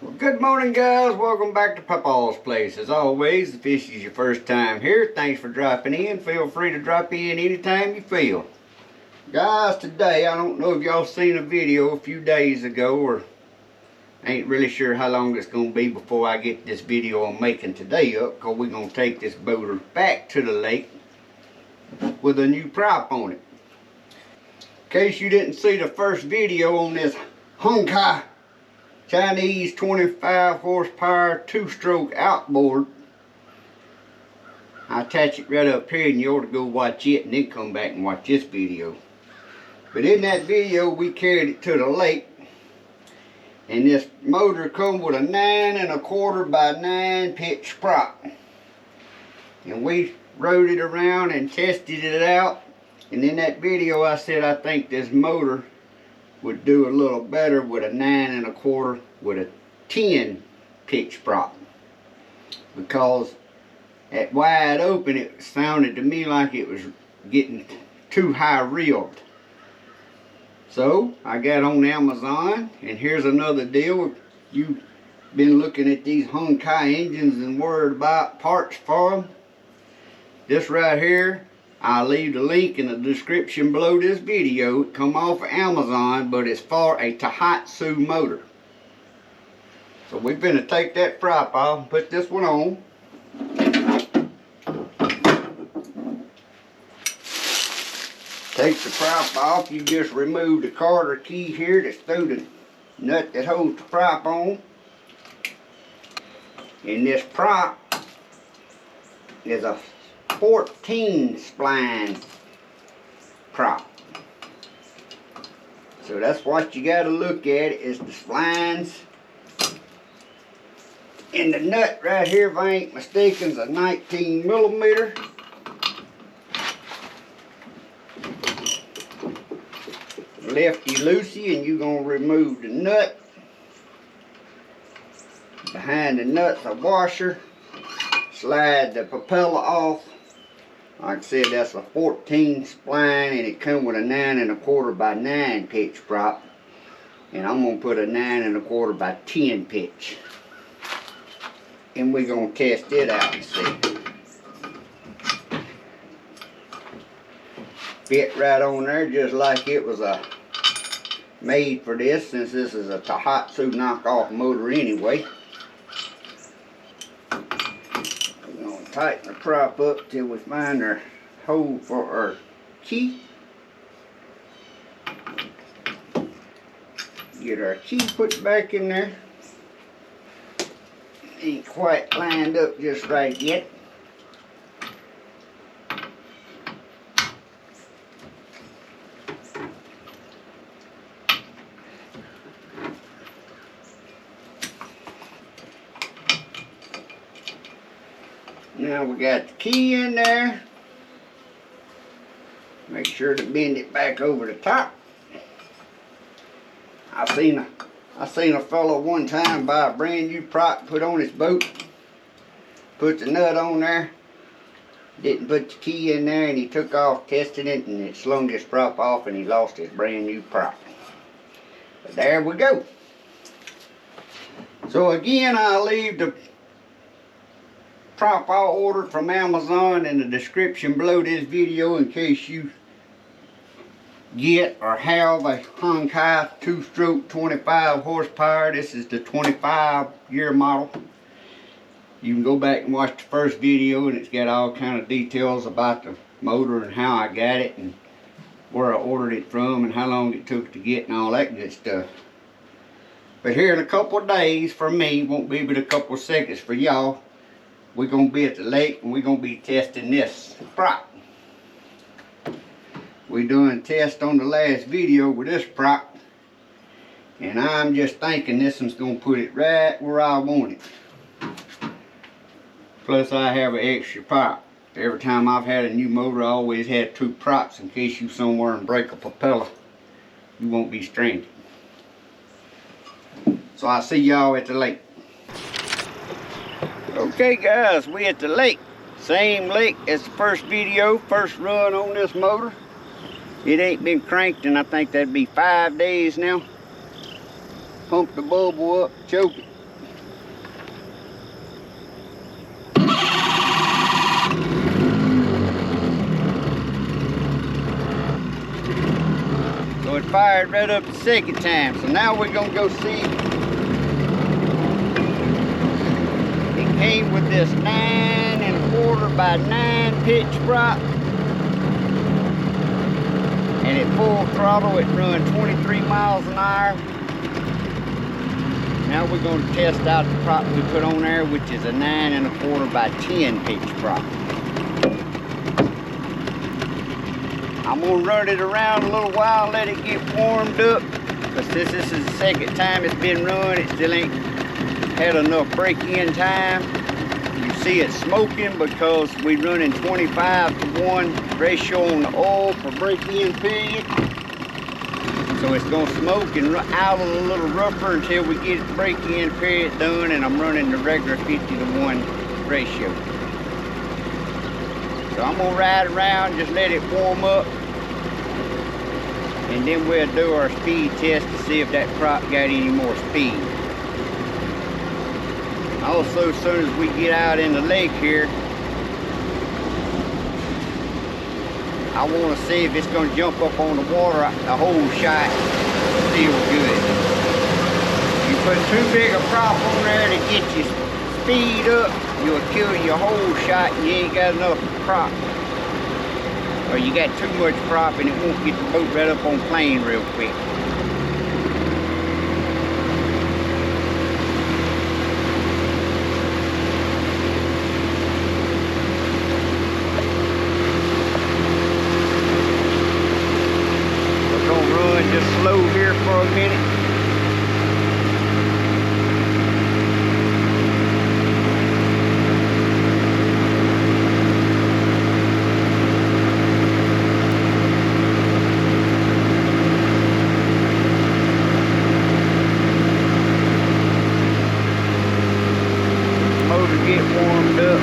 Well, good morning, guys. Welcome back to Papa's Place. As always, if this is your first time here, thanks for dropping in. Feel free to drop in anytime you feel. Guys, today, I don't know if y'all seen a video a few days ago, or ain't really sure how long it's going to be before I get this video I'm making today up, because we're going to take this boater back to the lake with a new prop on it. In case you didn't see the first video on this Hangkai Chinese 25 horsepower two-stroke outboard, I attach it right up here and you ought to go watch it and then come back and watch this video. But in that video we carried it to the lake, and this motor come with a 9 1/4 by 9 pitch prop, and we rode it around and tested it out. And in that video I said I think this motor would do a little better with a 9 1/4 with a 10 pitch prop, because at wide open it sounded to me like it was getting too high reeled. So I got on Amazon, and here's another deal. If you've been looking at these Hangkai engines and worried about parts for them, this right here, I'll leave the link in the description below this video. It come off of Amazon, but it's for a Tahotsu motor. So we're going to take that prop off and put this one on. Take the prop off. You just remove the Carter key here that's through the nut that holds the prop on. And this prop is a 14 spline prop. So that's what you got to look at, is the splines. And the nut right here, if I ain't mistaken, is a 19 millimeter. Lefty loosey, and you're going to remove the nut. Behind the nut's a washer. Slide the propeller off. Like I said, that's a 14 spline, and it comes with a 9 1/4 by 9 pitch prop. And I'm going to put a 9 1/4 by 10 pitch. And we're going to test it out and see. Fit right on there, just like it was made for this, since this is a Tahotsu knockoff motor anyway. Tighten the prop up till we find our hole for our key. Get our key put back in there. Ain't quite lined up just right yet. Now we got the key in there. Make sure to bend it back over the top. I seen a fellow one time buy a brand new prop, put on his boat, put the nut on there, didn't put the key in there, and he took off testing it, and it slung his prop off, and he lost his brand new prop. But there we go. So again, I'll leave the prop I ordered from Amazon in the description below this video, in case you get or have a Hangkai two-stroke 25 horsepower. This is the 25-year model. You can go back and watch the first video, and it's got all kind of details about the motor and how I got it and where I ordered it from and how long it took to get and all that good stuff. But here in a couple of days, for me, won't be but a couple of seconds for y'all, we're going to be at the lake and we're going to be testing this prop. We doing test on the last video with this prop, and I'm just thinking this one's going to put it right where I want it. Plus I have an extra prop. Every time I've had a new motor, I always had 2 props in case you somewhere and break a propeller. You won't be stranded. So I'll see y'all at the lake. Okay guys, we at the lake. Same lake as the first video, first run on this motor. It ain't been cranked in, I think that'd be 5 days now. Pump the bubble up, choke it, fired right up the second time. So now we're gonna go see. It came with this 9 1/4 by 9 pitch prop. And at full throttle, it run 23 miles an hour. Now we're going to test out the prop we put on there, which is a 9 1/4 by 10 pitch prop. I'm going to run it around a little while, let it get warmed up. Because since this is the second time it's been run, it still ain't had enough break-in time. You see it smoking because we running 25-to-1 ratio on the oil per break-in period. So it's gonna smoke and out a little rougher until we get the break-in period done, and I'm running the regular 50-to-1 ratio. So I'm gonna ride around, just let it warm up, and then we'll do our speed test to see if that prop got any more speed. Also, as soon as we get out in the lake here, I want to see if it's going to jump up on the water. The whole shot still good. You put too big a prop on there to get your speed up, you'll kill your whole shot and you ain't got enough prop. Or you got too much prop and it won't get the boat right up on plane real quick. Just slow here for a minute. Motor get warmed up.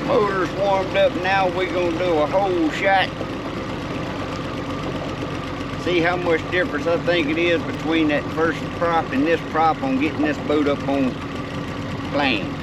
Motor's warmed up. Now we're gonna do a whole shot. See how much difference I think it is between that first prop and this prop on getting this boat up on plane.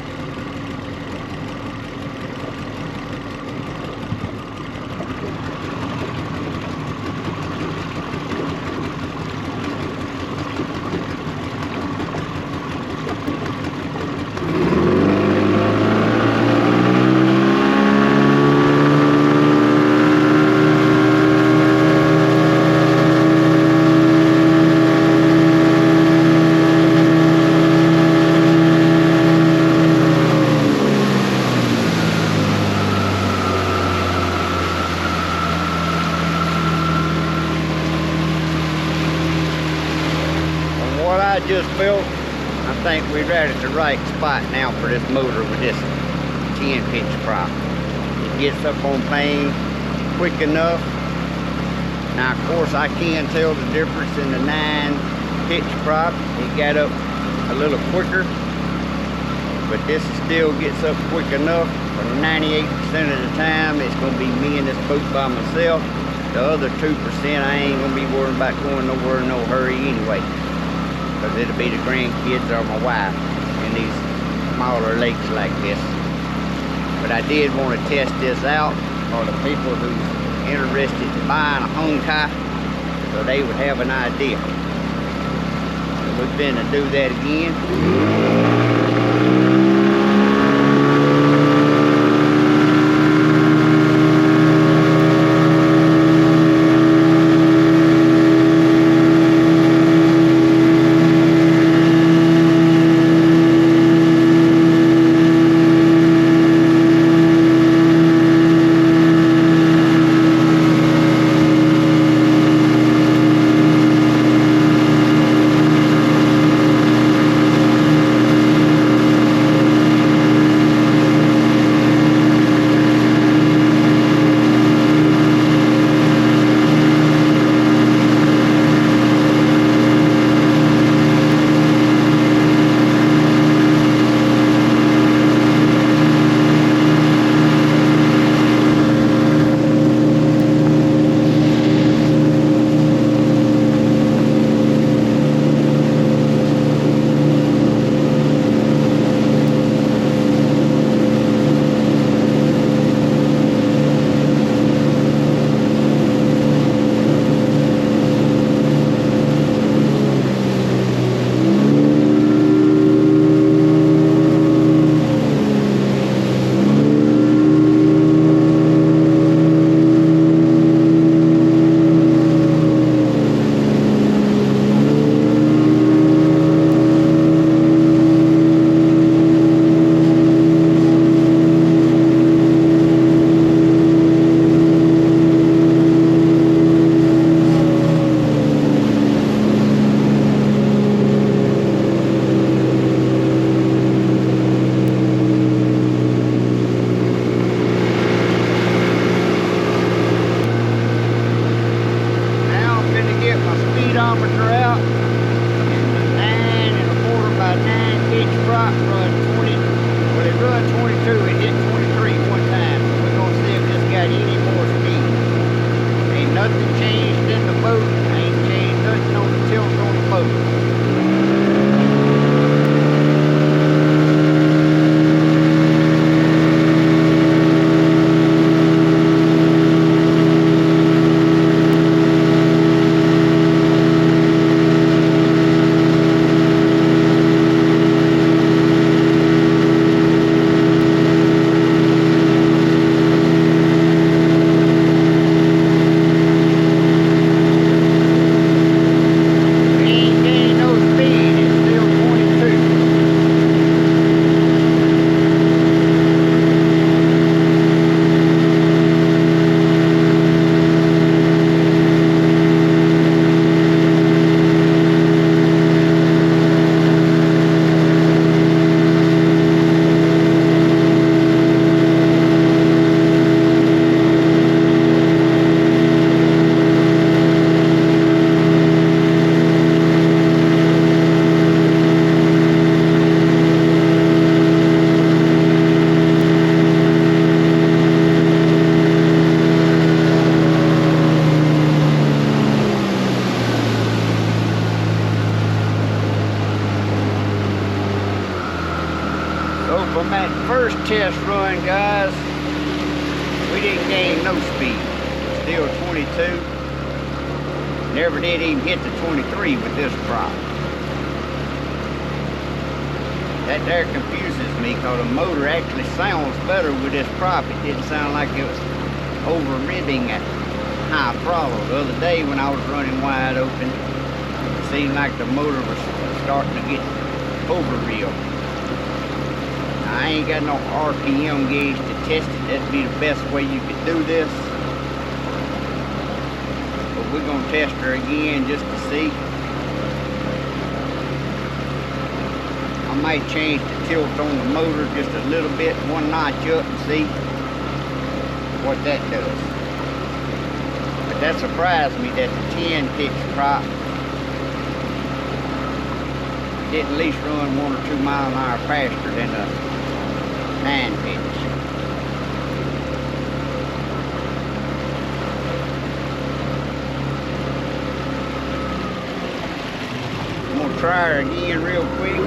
Just built, I think we're right at the right spot now for this motor with this 10 pitch prop. It gets up on plane, quick enough. Now of course I can tell the difference in the 9 pitch prop. It got up a little quicker, but this still gets up quick enough. For 98% of the time it's going to be me in this boat by myself. The other 2% I ain't going to be worrying about going nowhere in no hurry anyway, because it'll be the grandkids or my wife in these smaller lakes like this. But I did want to test this out for the people who's interested in buying a Hangkai, so they would have an idea. So we've been to do that again. From that first test run, guys, we didn't gain no speed. Still 22. Never did even hit the 23 with this prop. That there confuses me because the motor actually sounds better with this prop. It didn't sound like it was over ribbing at high throttle. The other day when I was running wide open, it seemed like the motor was starting to get over real. I ain't got no RPM gauge to test it. That'd be the best way you could do this. But we're gonna test her again just to see. I might change the tilt on the motor just a little bit, one notch up, and see what that does. that surprised me that the 10 pitch prop did at least run 1 or 2 miles an hour faster than the 9 pitch. I'm gonna try her again real quick.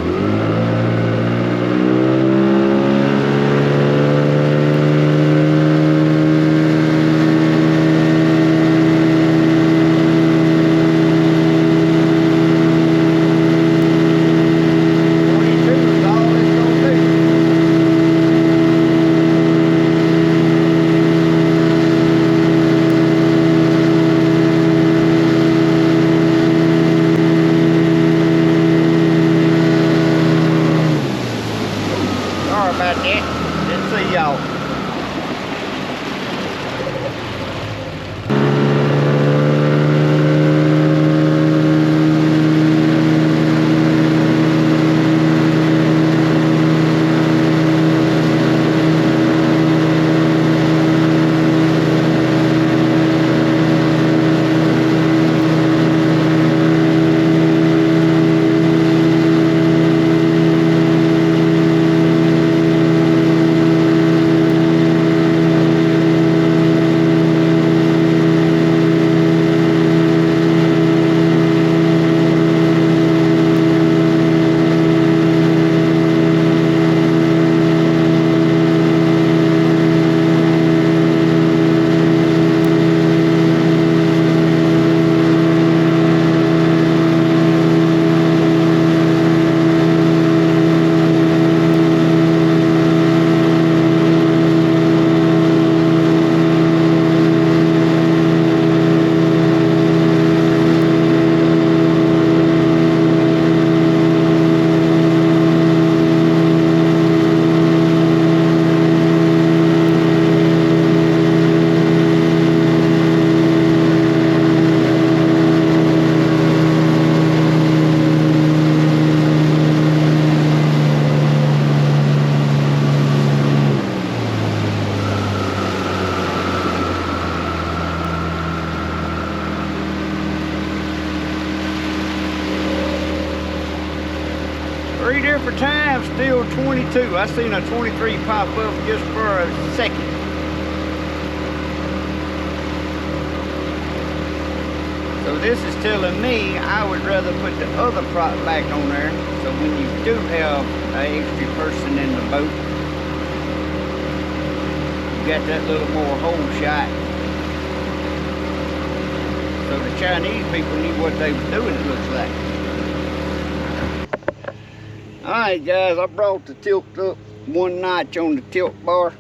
Different times, still 22. I seen a 23 pop up just for a second. So this is telling me I would rather put the other prop back on there, so when you do have an extra person in the boat, you got that little more hole shot. So the Chinese people knew what they were doing, it looks like. Alright guys, I brought the tilt up 1 notch on the tilt bar,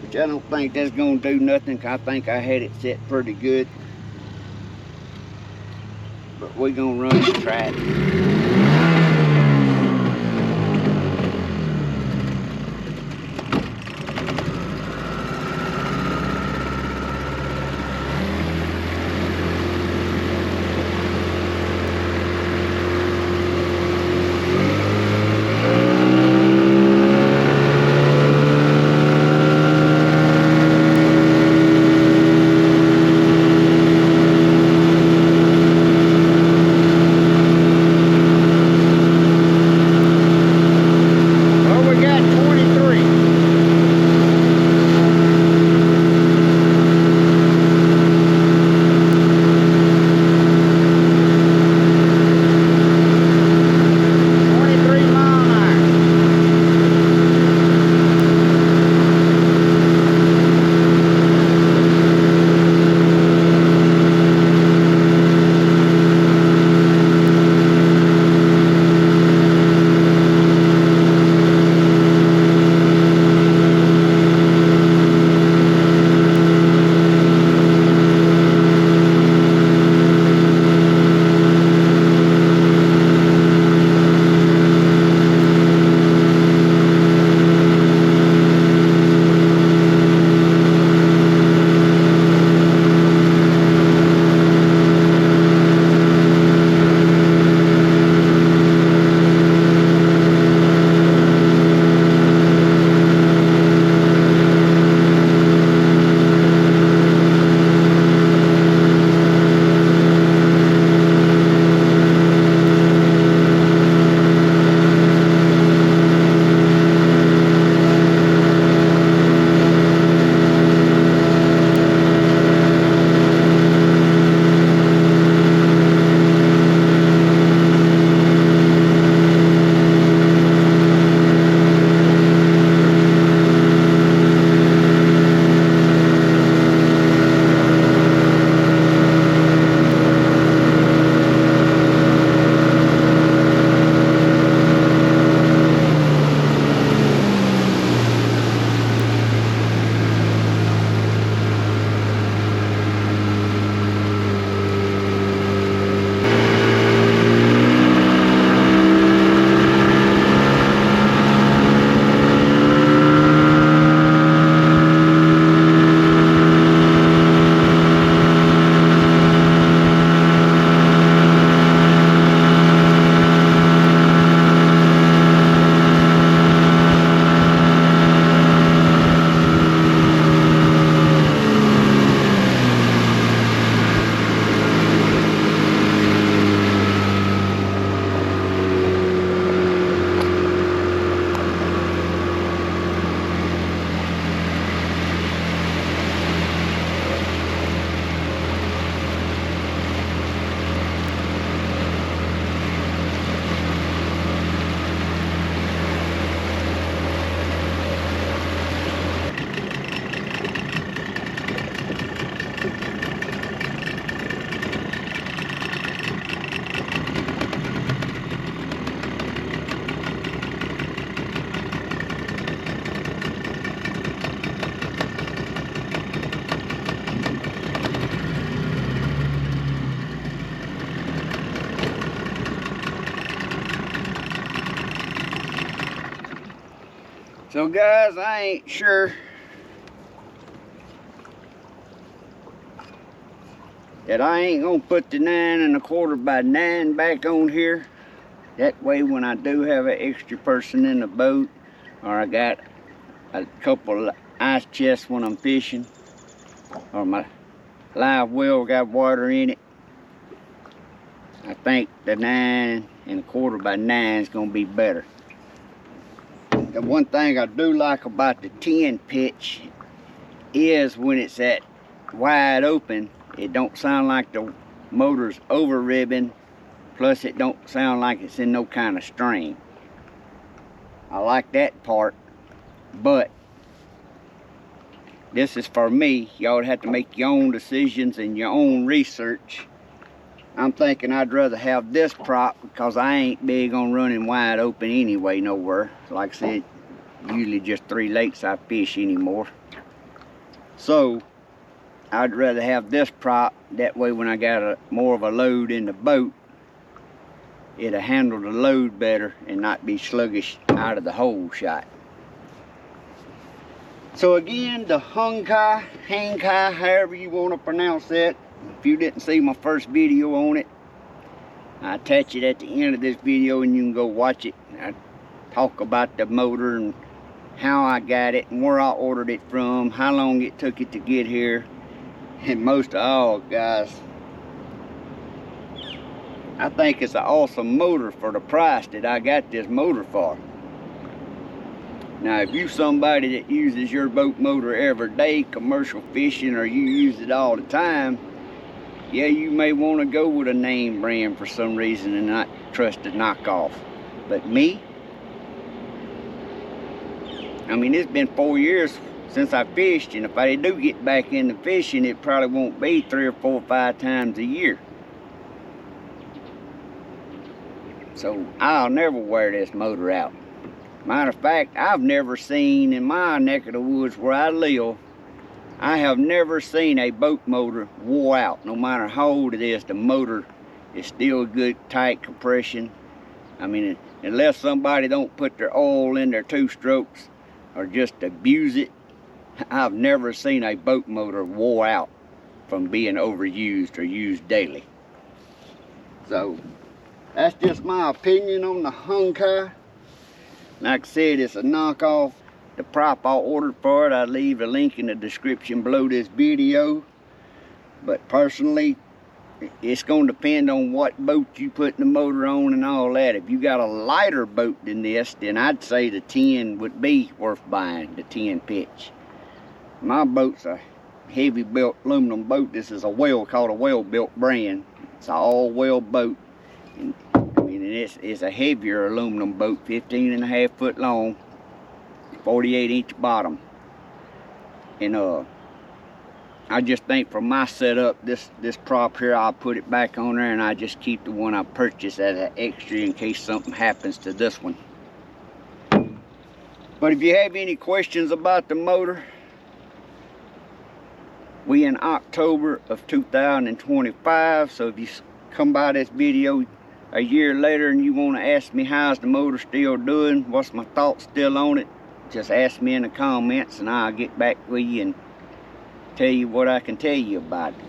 which I don't think that's going to do nothing, 'cause I think I had it set pretty good. But we're going to run and try it. So guys, I ain't sure that I ain't gonna put the 9 1/4 by 9 back on here. That way when I do have an extra person in the boat, or I got a couple of ice chests when I'm fishing, or my live well got water in it, I think the 9 1/4 by 9 is gonna be better. The one thing I do like about the 10 pitch is when it's at wide open, it don't sound like the motor's over ribbing, plus it don't sound like it's in no kind of strain. I like that part, but this is for me. Y'all would have to make your own decisions and your own research. I'm thinking I'd rather have this prop because I ain't big on running wide open anyway nowhere. Like I said, usually just 3 lakes I fish anymore. So I'd rather have this prop. That way when I got more of a load in the boat, it'll handle the load better and not be sluggish out of the hole shot. So again, the Hangkai, however you want to pronounce that. If you didn't see my first video on it, I attach it at the end of this video and you can go watch it. I talk about the motor and how I got it and where I ordered it from, how long it took it to get here. And most of all, guys, I think it's an awesome motor for the price that I got this motor for. Now, if you somebody that uses your boat motor every day, commercial fishing, or you use it all the time, yeah, you may want to go with a name brand for some reason and not trust the knockoff. But me, I mean, it's been 4 years since I fished, and if I do get back into fishing, it probably won't be 3 or 4 or 5 times a year. So I'll never wear this motor out. Matter of fact, I've never seen in my neck of the woods where I live, I have never seen a boat motor wore out. No matter how old it is, the motor is still good, tight compression. I mean, unless somebody don't put their oil in their 2 strokes or just abuse it, I've never seen a boat motor wore out from being overused or used daily. So that's just my opinion on the Hangkai. Like I said, it's a knockoff. The prop I ordered for it, I'll leave a link in the description below this video. But personally, it's going to depend on what boat you put the motor on and all that. If you got a lighter boat than this, then I'd say the 10 would be worth buying, the 10 pitch. My boat's a heavy built aluminum boat. This is a called a well-built brand. It's an all-well boat. And I mean, it's a heavier aluminum boat, 15.5 foot long, 48-inch bottom. And I just think for my setup, this prop here, I'll put it back on there and I just keep the one I purchased as an extra in case something happens to this one. But if you have any questions about the motor, we in October of 2025, so if you come by this video a year later and you want to ask me how's the motor still doing, what's my thoughts still on it, just ask me in the comments and I'll get back with you and tell you what I can tell you about it.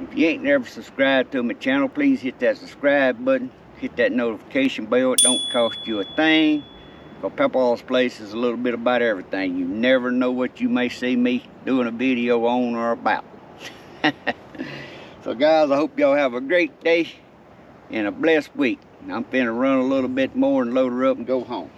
If you ain't never subscribed to my channel, please hit that subscribe button, hit that notification bell. It don't cost you a thing. Because Pepper's Place is a little bit about everything. You never know what you may see me doing a video on or about. So guys, I hope y'all have a great day and a blessed week. I'm finna run a little bit more and load her up and go home.